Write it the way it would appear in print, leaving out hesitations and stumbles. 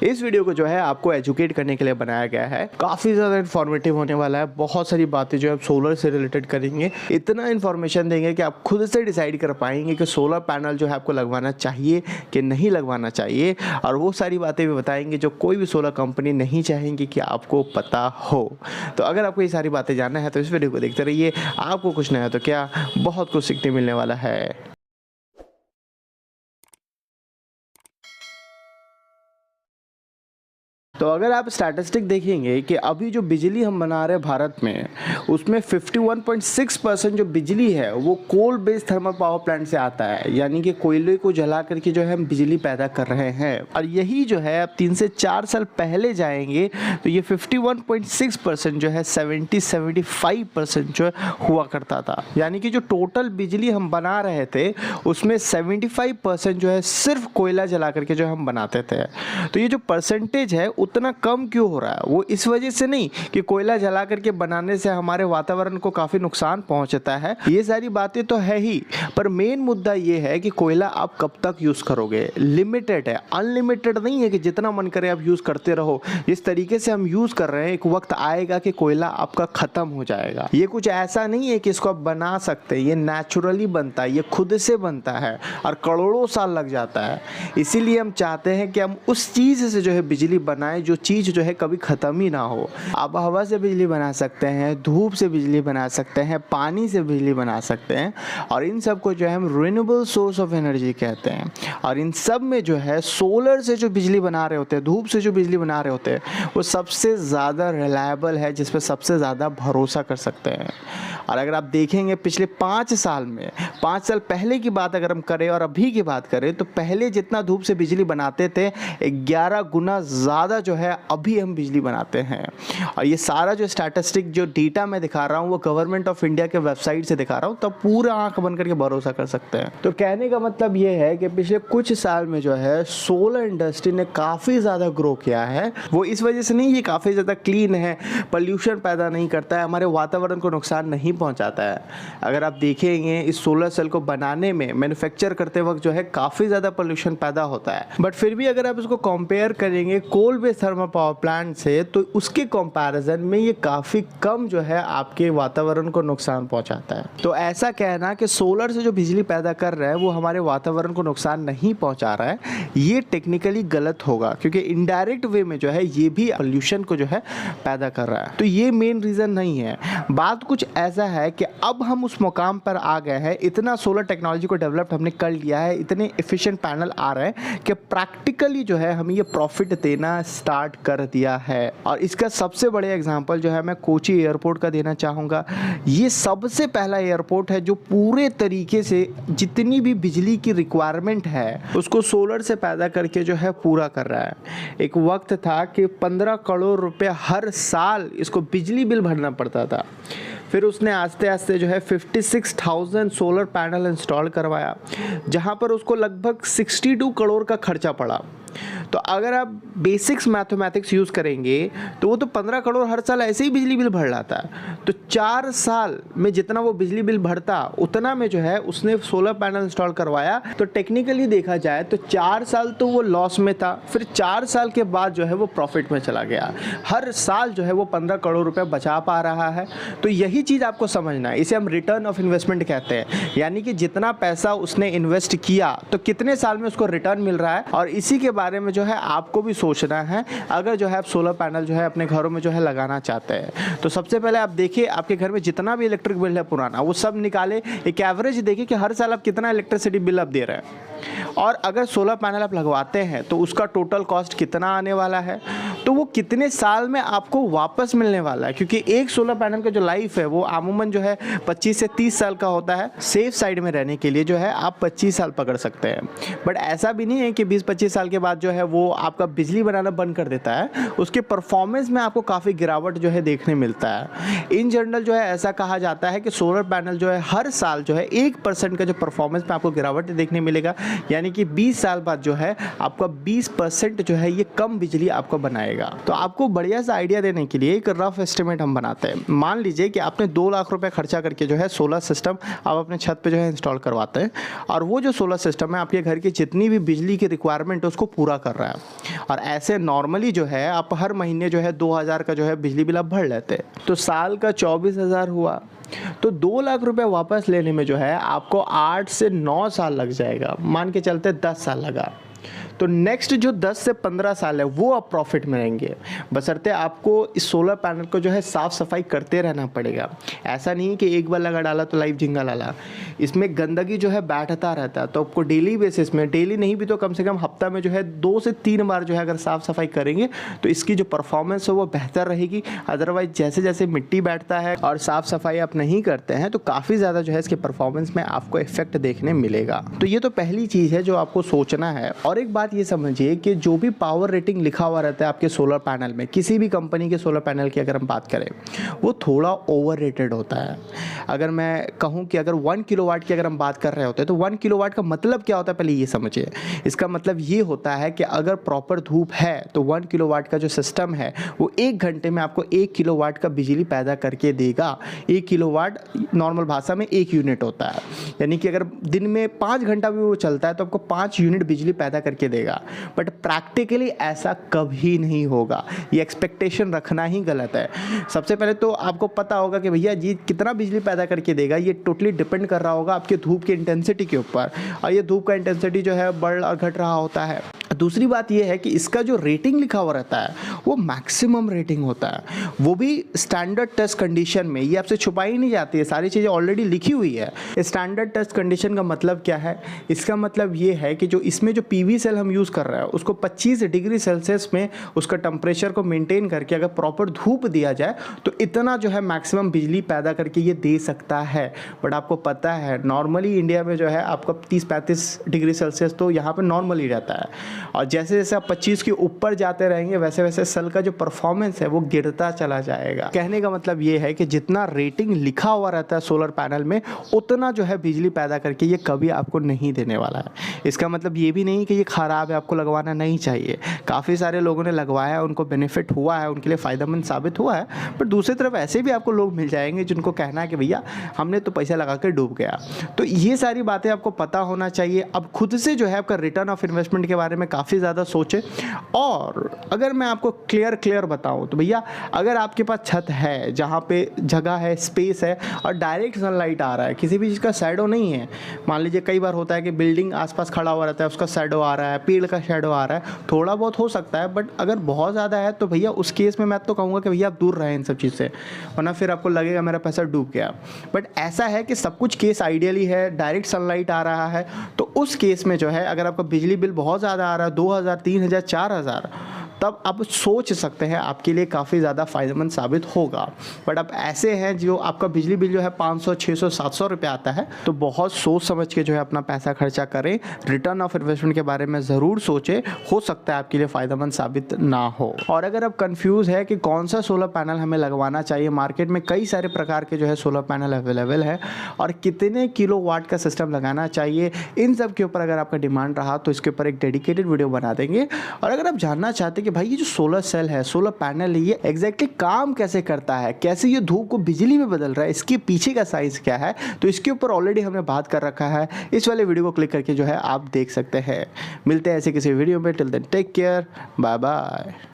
इस वीडियो को जो है आपको एजुकेट करने के लिए बनाया गया है। काफ़ी ज़्यादा इन्फॉर्मेटिव होने वाला है। बहुत सारी बातें जो है सोलर से रिलेटेड करेंगे। इतना इन्फॉर्मेशन देंगे कि आप खुद से डिसाइड कर पाएंगे कि सोलर पैनल जो है आपको लगवाना चाहिए कि नहीं लगवाना चाहिए, और वो सारी बातें भी बताएंगे जो कोई भी सोलर कंपनी नहीं चाहेंगे कि आपको पता हो। तो अगर आपको ये सारी बातें जानना है तो इस वीडियो को देखते रहिए। आपको कुछ नहीं है तो क्या, बहुत कुछ सीखने मिलने वाला है। तो अगर आप स्टैटिस्टिक देखेंगे कि अभी जो बिजली हम बना रहे हैं भारत में, उसमें 51.6% जो बिजली है वो coal based thermal power plant से आता है, यानी कि कोयले को जला करके जो है हम बिजली पैदा कर रहे हैं। और यही जो है अब 3 से 4 साल पहले जाएंगे तो ये 51.6% जो है 75% जो हुआ करता था। यानी कि जो टोटल बिजली हम बना रहे थे उसमें 75% जो है सिर्फ कोयला जला करके जो हम बनाते थे। तो ये जो परसेंटेज है उतना कम क्यों हो रहा है? वो इस वजह से नहीं कि कोयला जला करके बनाने से हमारे वातावरण को काफ़ी नुकसान पहुंचता है, ये सारी बातें तो है ही, पर मेन मुद्दा ये है कि कोयला आप कब तक यूज़ करोगे। लिमिटेड है, अनलिमिटेड नहीं है कि जितना मन करे आप यूज़ करते रहो। जिस तरीके से हम यूज़ कर रहे हैं एक वक्त आएगा कि कोयला आपका ख़त्म हो जाएगा। ये कुछ ऐसा नहीं है कि इसको आप बना सकते, ये नेचुरली बनता है, ये खुद से बनता है और करोड़ों साल लग जाता है। इसीलिए हम चाहते हैं कि हम उस चीज़ से जो है बिजली बनाएं जो चीज़ जो है कभी ख़त्म ही ना हो। आप हवा से बिजली बना सकते हैं, धूप से बिजली बना सकते हैं, पानी से बिजली बना सकते हैं, और इन सब को जो है हम रिन्यूएबल सोर्स ऑफ एनर्जी कहते हैं। और इन सब में जो है सोलर से जो बिजली बना रहे होते हैं, धूप से जो बिजली बना रहे होते हैं, वो सबसे ज़्यादा रिलायबल है, जिस पर सबसे ज़्यादा भरोसा कर सकते हैं। और अगर आप देखेंगे पिछले 5 साल में, 5 साल पहले की बात अगर हम करें और अभी की बात करें, तो पहले जितना धूप से बिजली बनाते थे 11 गुना ज़्यादा जो है अभी हम बिजली बनाते हैं। और ये सारा जो स्टैटिस्टिक जो डेटा मैं दिखा रहा हूँ वो गवर्नमेंट ऑफ इंडिया के वेबसाइट से दिखा रहा हूँ, तो पूरा आंख बंद करके भरोसा कर सकते हैं। तो कहने का मतलब ये है कि पिछले कुछ साल में जो है सोलर इंडस्ट्री ने काफ़ी ज़्यादा ग्रो किया है। वो इस वजह से नहीं, ये काफ़ी ज़्यादा क्लीन है, पोल्यूशन पैदा नहीं करता है, हमारे वातावरण को नुकसान नहीं पहुंचाता है। अगर आप देखेंगे इस सोलर सेल को बनाने में, मैन्युफैक्चर करते वक्त जो है काफ़ी ज़्यादा पोल्यूशन पैदा होता है, बट फिर भी अगर आप इसको कंपेयर करेंगे coal based thermal power plant से, तो उसके कंपैरिजन में ये काफ़ी कम जो है आपके वातावरण को नुकसान पहुंचाता है। तो ऐसा कहना कि सोलर से जो बिजली पैदा कर रहा है वो हमारे वातावरण को नुकसान नहीं पहुंचा रहा है, ये टेक्निकली गलत होगा, क्योंकि इनडायरेक्ट वे में जो है ये भी पोल्यूशन को जो है पैदा कर रहा है। तो ये मेन रीज़न नहीं है। बात कुछ ऐसा है कि अब हम उस मुकाम पर आ गए हैं, इतना सोलर टेक्नोलॉजी को डेवलप हमने कर लिया है, इतने एफिशिएंट पैनल आ रहे हैं कि प्रैक्टिकली जो है हमें ये प्रॉफिट देना स्टार्ट कर दिया है। और इसका सबसे बड़े एग्जांपल जो है मैं कोची एयरपोर्ट का देना चाहूँगा। ये सबसे पहला एयरपोर्ट है जो पूरे तरीके से जितनी भी बिजली की रिक्वायरमेंट है उसको सोलर से पैदा करके जो है पूरा कर रहा है। एक वक्त था कि 15 करोड़ रुपए हर साल इसको बिजली बिल भरना पड़ता था। फिर उसने आस्ते आस्ते जो है 56,000 सोलर पैनल इंस्टॉल करवाया, जहां पर उसको लगभग 62 करोड़ का खर्चा पड़ा। तो अगर आप बेसिक्स मैथमेटिक्स यूज़ करेंगे तो वो तो 15 करोड़ हर साल ऐसे ही बिजली बिल भर रहा था। तो 4 साल में जितना वो बिजली बिल भरता उतना में जो है उसने सोलर पैनल इंस्टॉल करवाया। तो टेक्निकली देखा जाए तो 4 साल तो वो लॉस में था, फिर 4 साल के बाद जो है वो प्रॉफिट में चला गया। हर साल जो है वो 15 करोड़ रुपए बचा पा रहा है। तो यही चीज़ आपको समझना है, इसे हम रिटर्न ऑफ इन्वेस्टमेंट कहते हैं। यानी कि जितना पैसा उसने इन्वेस्ट किया तो कितने साल में उसको रिटर्न मिल रहा है, और इसी के बारे में जो है आपको भी सोचना है अगर जो है आप सोलर पैनल जो है अपने घरों में जो है लगाना चाहते हैं। तो सबसे पहले आप देखिए आपके घर में जितना भी इलेक्ट्रिक बिल है पुराना, वो सब निकाले, एक एवरेज देखिए कि हर साल आप कितना इलेक्ट्रिसिटी बिल आप दे रहे हैं, और अगर सोलर पैनल आप लगवाते हैं तो उसका टोटल कॉस्ट कितना आने वाला है, तो वो कितने साल में आपको वापस मिलने वाला है। क्योंकि एक सोलर पैनल का जो लाइफ है वो अमूमन जो है 25 से 30 साल का होता है। सेफ साइड में रहने के लिए जो है आप 25 साल पकड़ सकते हैं, बट ऐसा भी नहीं है कि 20-25 साल के बाद जो है वो आपका बिजली बनाना बंद कर देता है। उसके परफॉर्मेंस में आपको काफ़ी गिरावट जो है देखने मिलता है। इन जनरल जो है ऐसा कहा जाता है कि सोलर पैनल जो है हर साल जो है 1% का जो परफॉर्मेंस में आपको गिरावट देखने मिलेगा, यानी कि 20 साल बाद जो है आपका 20% जो है ये कम बिजली आपको बनाएगा। पड़ेगा। तो आपको बढ़िया सा आइडिया देने के लिए एक रफ एस्टिमेट हम बनाते हैं। मान लीजिए कि आपने 2 लाख रुपए खर्चा करके जो है सोलर सिस्टम आप अपने छत पे जो है इंस्टॉल करवाते हैं, और वो जो सोलर सिस्टम है आपके घर की जितनी भी बिजली की रिक्वायरमेंट है उसको पूरा कर रहा है। और ऐसे नॉर्मली जो है आप हर महीने जो है 2000 का जो है बिजली बिल आप भर लेते हैं, तो साल का 24,000 हुआ। तो 2 लाख रुपए वापस लेने में जो है आपको 8 से 9 साल लग जाएगा, मान के चलते 10 साल लगा। तो नेक्स्ट जो 10 से 15 साल है वो आप प्रॉफिट में रहेंगे, बशर्ते आपको इस सोलर पैनल को जो है साफ़ सफाई करते रहना पड़ेगा। ऐसा नहीं कि एक बार लगा डाला तो लाइफ झिंगा लाला, इसमें गंदगी जो है बैठता रहता है। तो आपको डेली बेसिस में, डेली नहीं भी तो कम से कम हफ्ता में जो है 2 से 3 बार जो है अगर साफ़ सफाई करेंगे तो इसकी जो परफॉर्मेंस है वो बेहतर रहेगी। अदरवाइज जैसे जैसे मिट्टी बैठता है और साफ़ सफाई आप नहीं करते हैं तो काफ़ी ज़्यादा जो है इसके परफॉर्मेंस में आपको इफेक्ट देखने मिलेगा। तो ये तो पहली चीज़ है जो आपको सोचना है। और एक बात ये समझिए कि जो भी पावर रेटिंग लिखा हुआ रहता है आपके सोलर पैनल में, किसी भी कंपनी के सोलर पैनल की अगर हम बात करें, वो थोड़ा ओवररेटेड होता है। अगर मैं कहूं कि अगर 1 किलोवाट की अगर हम बात कर रहे होते हैं तो 1 किलोवाट का मतलब क्या होता है पहले ये समझिए। इसका मतलब ये होता है कि अगर प्रॉपर धूप है तो 1 किलोवाट का जो सिस्टम है वो 1 घंटे में आपको 1 किलोवाट का बिजली पैदा करके देगा। 1 किलोवाट नॉर्मल भाषा में 1 यूनिट होता है, यानी कि अगर दिन में 5 घंटा भी वो चलता है तो आपको 5 यूनिट बिजली पैदा करके देगा। बट प्रैक्टिकली ऐसा कभी नहीं होगा, ये एक्सपेक्टेशन रखना ही गलत है। सबसे पहले तो आपको पता होगा कि भैया जी कितना बिजली पैदा करके देगा, ये टोटली डिपेंड कर रहा होगा आपके धूप की इंटेंसिटी के ऊपर, और ये धूप का इंटेंसिटी जो है बढ़ और घट रहा होता है। दूसरी बात ये है कि इसका जो रेटिंग लिखा हुआ रहता है वो मैक्सिमम रेटिंग होता है, वो भी स्टैंडर्ड टेस्ट कंडीशन में। ये आपसे छुपाई नहीं जाती है, सारी चीज़ें ऑलरेडी लिखी हुई है। स्टैंडर्ड टेस्ट कंडीशन का मतलब क्या है? इसका मतलब ये है कि जो इसमें जो पीवी सेल हम यूज़ कर रहे हैं उसको 25 डिग्री सेल्सियस में उसका टेम्परेचर को मेंटेन करके अगर प्रॉपर धूप दिया जाए तो इतना जो है मैक्सिमम बिजली पैदा करके ये दे सकता है। बट आपको पता है नॉर्मली इंडिया में जो है आपका 30-35 डिग्री सेल्सियस तो यहाँ पर नॉर्मली रहता है, और जैसे जैसे आप 25 के ऊपर जाते रहेंगे वैसे वैसे सेल का जो परफॉर्मेंस है वो गिरता चला जाएगा। कहने का मतलब ये है कि जितना रेटिंग लिखा हुआ रहता है सोलर पैनल में उतना जो है बिजली पैदा करके ये कभी आपको नहीं देने वाला है। इसका मतलब ये भी नहीं कि ये ख़राब है, आपको लगवाना नहीं चाहिए। काफ़ी सारे लोगों ने लगवाया, उनको बेनिफिट हुआ है, उनके लिए फ़ायदेमंद साबित हुआ है। पर दूसरी तरफ ऐसे भी आपको लोग मिल जाएंगे जिनको कहना है कि भैया हमने तो पैसा लगा कर डूब गया। तो ये सारी बातें आपको पता होना चाहिए। अब खुद से जो है आपका रिटर्न ऑफ इन्वेस्टमेंट के बारे में काफ़ी ज़्यादा सोचें। और अगर मैं आपको क्लियर बताऊं तो भैया अगर आपके पास छत है जहां पे जगह है, स्पेस है और डायरेक्ट सनलाइट आ रहा है, किसी भी चीज़ का शैडो नहीं है। मान लीजिए कई बार होता है कि बिल्डिंग आसपास खड़ा हुआ रहता है, उसका शैडो आ रहा है, पेड़ का शैडो आ रहा है, थोड़ा बहुत हो सकता है। बट अगर बहुत ज़्यादा है तो भैया उस केस में मैं तो कहूँगा कि भैया आप दूर रहें इन सब चीज़ से, वरना फिर आपको लगेगा मेरा पैसा डूब गया। बट ऐसा है कि सब कुछ केस आइडियली है, डायरेक्ट सनलाइट आ रहा है, तो उस केस में जो है अगर आपका बिजली बिल बहुत ज़्यादा आ रहा है 2000, 3000, 4000, तब आप सोच सकते हैं आपके लिए काफ़ी ज़्यादा फ़ायदेमंद साबित होगा। बट अब ऐसे हैं जो आपका बिजली बिल जो है 500, 600, 700 रुपये आता है, तो बहुत सोच समझ के जो है अपना पैसा खर्चा करें। रिटर्न ऑफ इन्वेस्टमेंट के बारे में ज़रूर सोचें, हो सकता है आपके लिए फ़ायदेमंद साबित ना हो। और अगर आप कंफ्यूज है कि कौन सा सोलर पैनल हमें लगवाना चाहिए, मार्केट में कई सारे प्रकार के जो है सोलर पैनल अवेलेबल है और कितने किलोवाट का सिस्टम लगाना चाहिए, इन सब के ऊपर अगर आपका डिमांड रहा तो इसके ऊपर एक डेडिकेटेड वीडियो बना देंगे। और अगर आप जानना चाहते कि भाई ये जो सोलर सेल है, सोलर पैनल है, ये एग्जैक्टली काम कैसे करता है, कैसे ये धूप को बिजली में बदल रहा है, इसके पीछे का साइंस क्या है, तो इसके ऊपर ऑलरेडी हमने बात कर रखा है। इस वाले वीडियो को क्लिक करके जो है आप देख सकते हैं। मिलते हैं ऐसे किसी वीडियो में। Till then take care, bye bye.